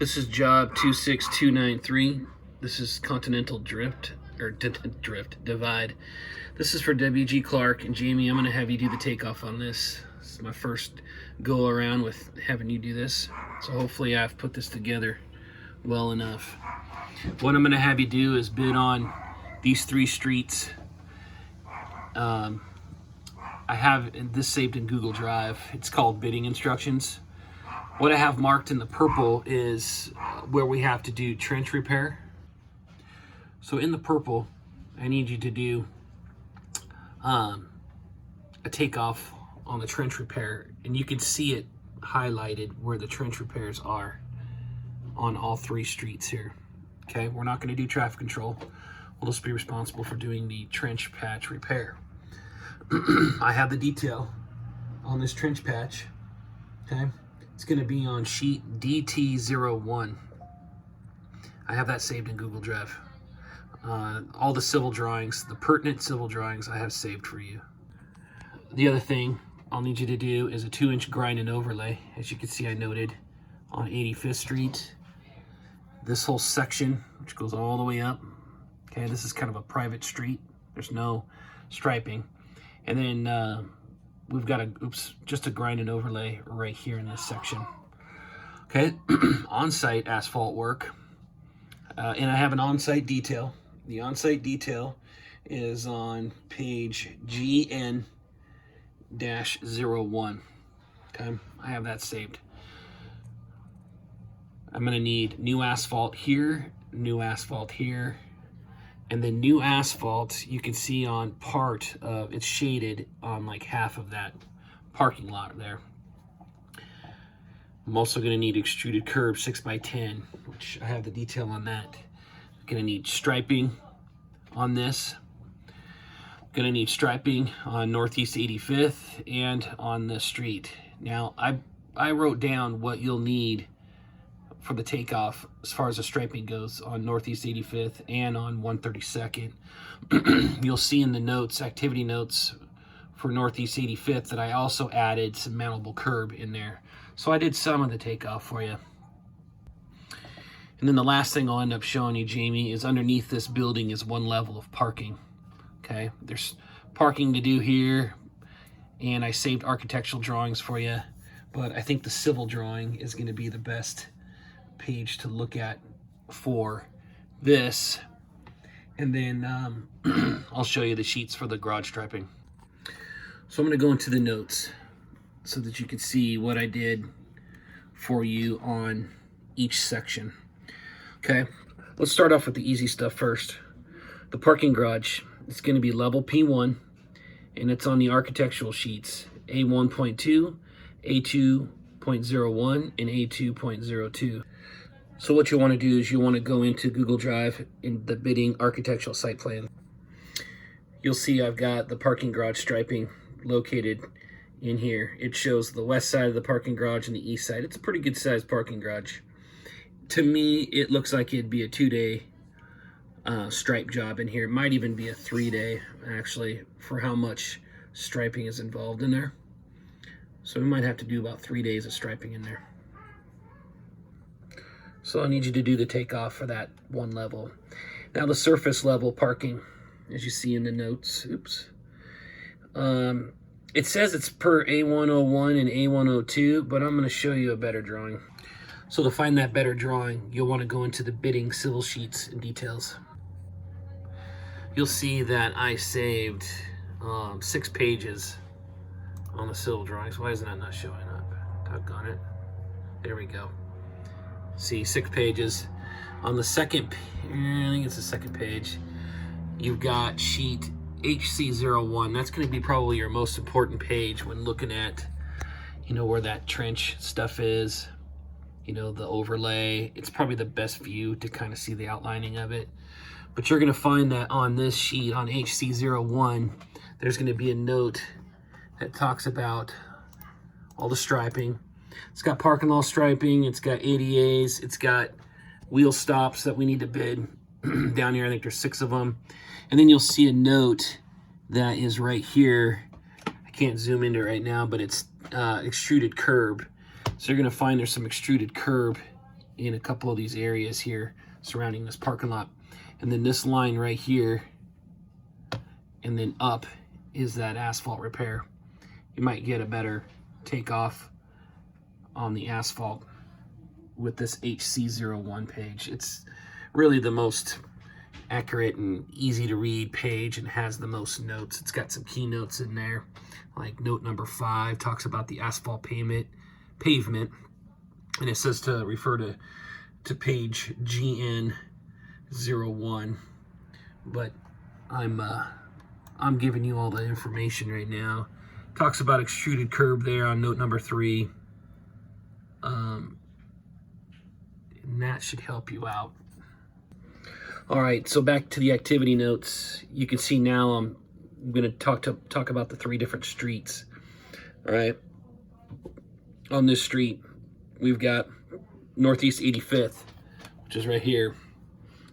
This is job 26293. This is Continental Drift, or Divide. This is for WG Clark, and Jamie, I'm gonna have you do the takeoff on this. This is my first go around with having you do this. So hopefully I've put this together well enough. What I'm gonna have you do is bid on these 3 streets. I have this saved in Google Drive. It's called bidding instructions. What I have marked in the purple is where we have to do trench repair. So in the purple, I need you to do a takeoff on the trench repair, and you can see it highlighted where the trench repairs are on all 3 streets here. Okay, we're not going to do traffic control. We'll just be responsible for doing the trench patch repair. I have the detail on this trench patch. Okay, it's going to be on sheet DT01. I have that saved in Google Drive. All the civil drawings, the pertinent civil drawings, I have saved for you. The other thing I'll need you to do is a 2-inch grind and overlay. As you can see, I noted on 85th Street. This whole section, which goes all the way up. Okay, this is kind of a private street. There's no striping. And then we've got just a grind and overlay right here in this section. Okay, on-site asphalt work. And I have an on-site detail. The on-site detail is on page GN-01. Okay, I have that saved. I'm gonna need new asphalt here, new asphalt here, and then new asphalt you can see on part of, it's shaded on like half of that parking lot there. I'm also gonna need extruded curb 6x10, which I have the detail on that. I'm gonna need striping on this. I'm gonna need striping on Northeast 85th and on this street. Now, I wrote down what you'll need for the takeoff as far as the striping goes on Northeast 85th and on 132nd. You'll see in the notes, activity notes for Northeast 85th, that I also added some mountable curb in there. So I did some of the takeoff for you. And then the last thing I'll end up showing you, Jamie, is underneath this building is 1 level of parking. Okay, there's parking to do here, and I saved architectural drawings for you, but I think the civil drawing is going to be the best page to look at for this. And then I'll show you the sheets for the garage striping. So I'm going to go into the notes so that you can see what I did for you on each section. Okay, let's start off with the easy stuff first. The parking garage, it's going to be level P1, and it's on the architectural sheets A1.2, A2.01, and A2.02. So what you want to do is you want to go into Google Drive in the bidding architectural site plan. You'll see I've got the parking garage striping located in here. It shows the west side of the parking garage and the east side. It's a pretty good sized parking garage. To me, it looks like it'd be a 2-day stripe job in here. It might even be a 3-day, actually, for how much striping is involved in there. So we might have to do about 3 days of striping in there. So I need you to do the takeoff for that 1 level. Now the surface level parking, as you see in the notes, it says it's per A101 and A102, but I'm going to show you a better drawing. So to find that better drawing, you'll want to go into the bidding civil sheets and details. You'll see that I saved 6 pages on the civil drawings. Why isn't that not showing up? Doggone it. There we go. See, 6 pages. On the second, I think it's the second page, you've got sheet HC01. That's going to be probably your most important page when looking at, you know, where that trench stuff is, you know, the overlay. It's probably the best view to kind of see the outlining of it. But you're going to find that on this sheet, on HC01, there's going to be a note that talks about all the striping. It's got parking lot striping, it's got ADAs, it's got wheel stops that we need to bid down here. I think there's 6 of them. And then you'll see a note that is right here. I can't zoom into it right now, but it's extruded curb. So you're gonna find there's some extruded curb in a couple of these areas here surrounding this parking lot. And then this line right here and then up is that asphalt repair. You might get a better takeoff on the asphalt with this HC01 page. It's really the most accurate and easy to read page and has the most notes. It's got some key notes in there, like note number 5 talks about the asphalt pavement, and it says to refer to page GN01. But I'm giving you all the information right now. Talks about extruded curb there on note number 3. And that should help you out. All right, so back to the activity notes. You can see now I'm going to talk about the 3 different streets. All right, on this street we've got Northeast 85th, which is right here.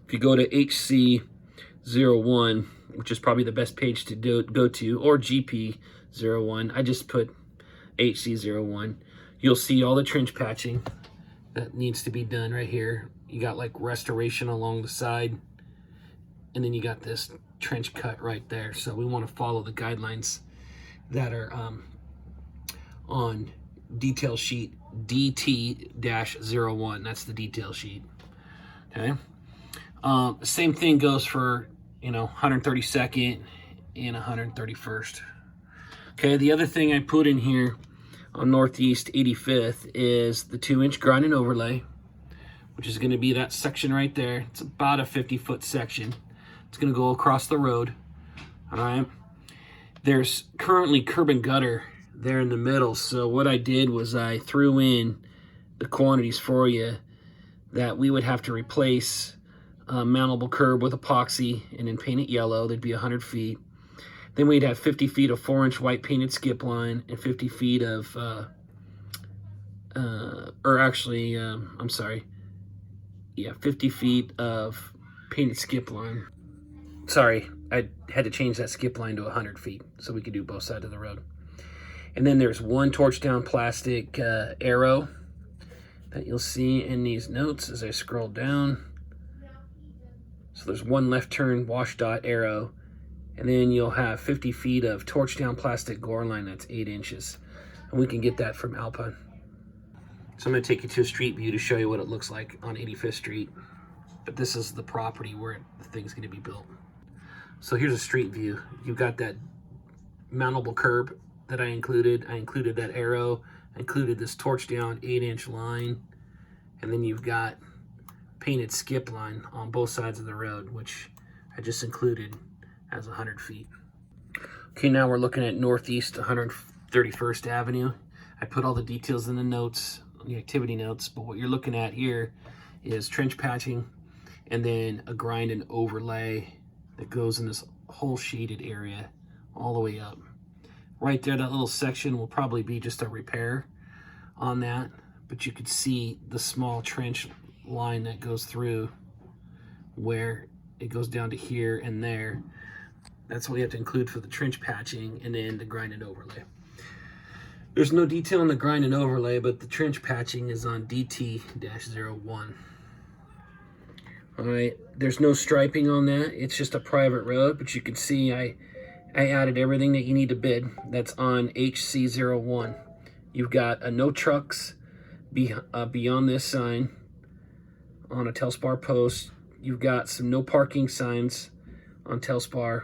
If you go to HC01, which is probably the best page to go to, or GP01, I just put HC01. You'll see all the trench patching that needs to be done right here. You got like restoration along the side, and then you got this trench cut right there. So we want to follow the guidelines that are on detail sheet DT-01. That's the detail sheet. Okay. Same thing goes for 132nd and 131st. Okay. The other thing I put in here on Northeast 85th is the 2-inch grind and overlay, which is going to be that section right there. It's about a 50-foot section. It's going to go across the road. All right. There's currently curb and gutter there in the middle. So what I did was I threw in the quantities for you that we would have to replace a mountable curb with epoxy and then paint it yellow. There'd be 100 feet. Then we'd have 50 feet of 4-inch white painted skip line and 50 feet of, 50 feet of painted skip line. Sorry, I had to change that skip line to 100 feet so we could do both sides of the road. And then there's one torch down plastic arrow that you'll see in these notes as I scroll down. So there's one left turn wash dot arrow, and then you'll have 50 feet of torch down plastic gore line that's 8 inches. And we can get that from Alpine. So I'm going to take you to a street view to show you what it looks like on 85th Street. But this is the property where the thing's going to be built. So here's a street view. You've got that mountable curb that I included. I included that arrow. I included this torch down 8-inch line. And then you've got painted skip line on both sides of the road, which I just included as 100 feet. Okay, now we're looking at Northeast 131st Avenue. I put all the details in the notes, the activity notes, but what you're looking at here is trench patching and then a grind and overlay that goes in this whole shaded area all the way up. Right there, that little section will probably be just a repair on that, but you could see the small trench line that goes through where it goes down to here and there. That's what we have to include for the trench patching and then the grind and overlay. There's no detail on the grind and overlay, but the trench patching is on DT-01. All right, there's no striping on that. It's just a private road, but you can see I added everything that you need to bid. That's on HC01. You've got a no trucks beyond this sign on a Telspar post. You've got some no parking signs on Telspar.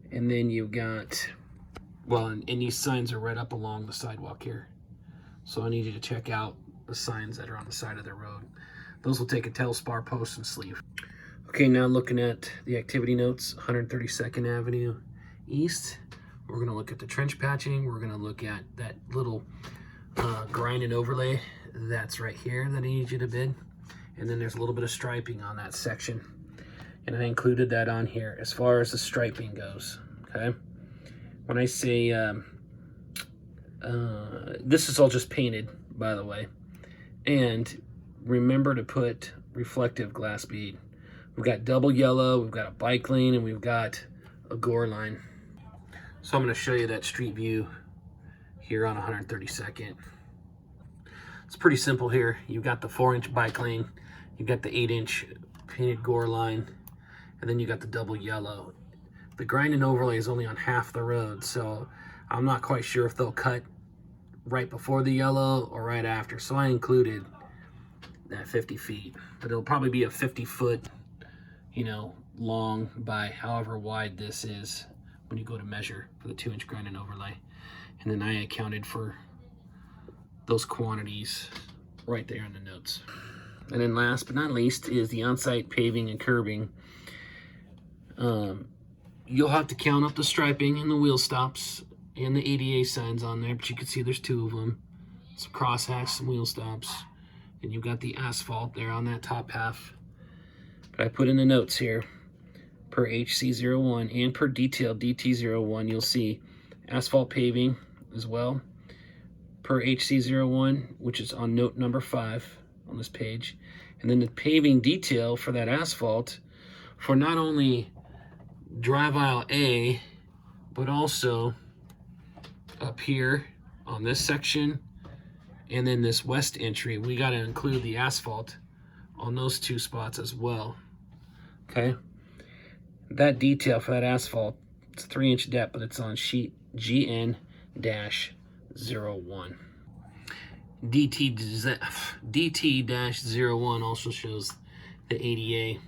And then you've got, and these signs are right up along the sidewalk here. So I need you to check out the signs that are on the side of the road. Those will take a Telspar post and sleeve. Okay, now looking at the activity notes, 132nd Avenue East. We're going to look at the trench patching. We're going to look at that little grind and overlay that's right here that I need you to bid. And then there's a little bit of striping on that section. And I included that on here as far as the striping goes, okay? When I say, this is all just painted, by the way. And remember to put reflective glass bead. We've got double yellow, we've got a bike lane, and we've got a gore line. So I'm going to show you that street view here on 132nd. It's pretty simple here. You've got the 4-inch bike lane, you've got the 8-inch painted gore line, and then you got the double yellow. The grind and overlay is only on half the road, so I'm not quite sure if they'll cut right before the yellow or right after. So I included that 50 feet, but it'll probably be a 50-foot, you know, long by however wide this is when you go to measure for the 2-inch grind and overlay. And then I accounted for those quantities right there in the notes. And then last but not least is the on-site paving and curbing. You'll have to count up the striping and the wheel stops and the ADA signs on there, but you can see there's 2 of them. Some crosshatch, some wheel stops, and you've got the asphalt there on that top half. But I put in the notes here, per HC01 and per detail DT01, you'll see asphalt paving as well, per HC01, which is on note number 5 on this page. And then the paving detail for that asphalt for not only drive aisle A, but also up here on this section and then this west entry. We got to include the asphalt on those 2 spots as well. Okay, that detail for that asphalt, it's 3-inch depth, but it's on sheet GN-01. DT-01 also shows the ADA,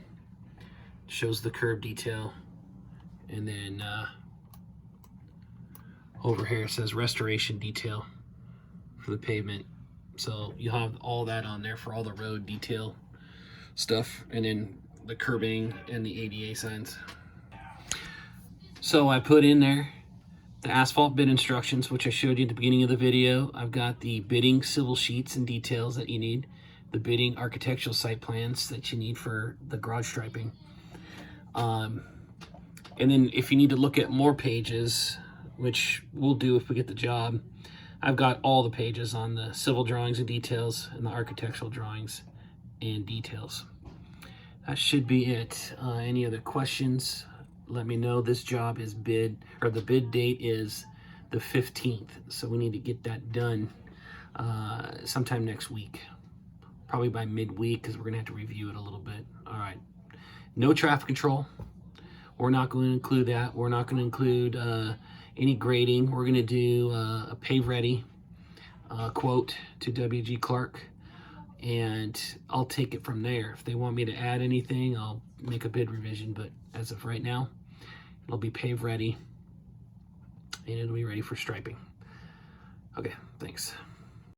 shows the curb detail, and then over here it says restoration detail for the pavement. So you'll have all that on there for all the road detail stuff, and then the curbing and the ADA signs. So I put in there the asphalt bid instructions, which I showed you at the beginning of the video. I've got the bidding civil sheets and details that you need, the bidding architectural site plans that you need for the garage striping. And then if you need to look at more pages, which we'll do if we get the job, I've got all the pages on the civil drawings and details and the architectural drawings and details. That should be it. Any other questions, let me know. This job is the bid date is the 15th. So we need to get that done sometime next week, probably by midweek, because we're gonna have to review it a little bit. All right, no traffic control. We're not going to include that. We're not going to include any grading. We're going to do a pave ready quote to W.G. Clark, and I'll take it from there. If they want me to add anything, I'll make a bid revision, but as of right now, it'll be pave ready and it'll be ready for striping. Okay, thanks.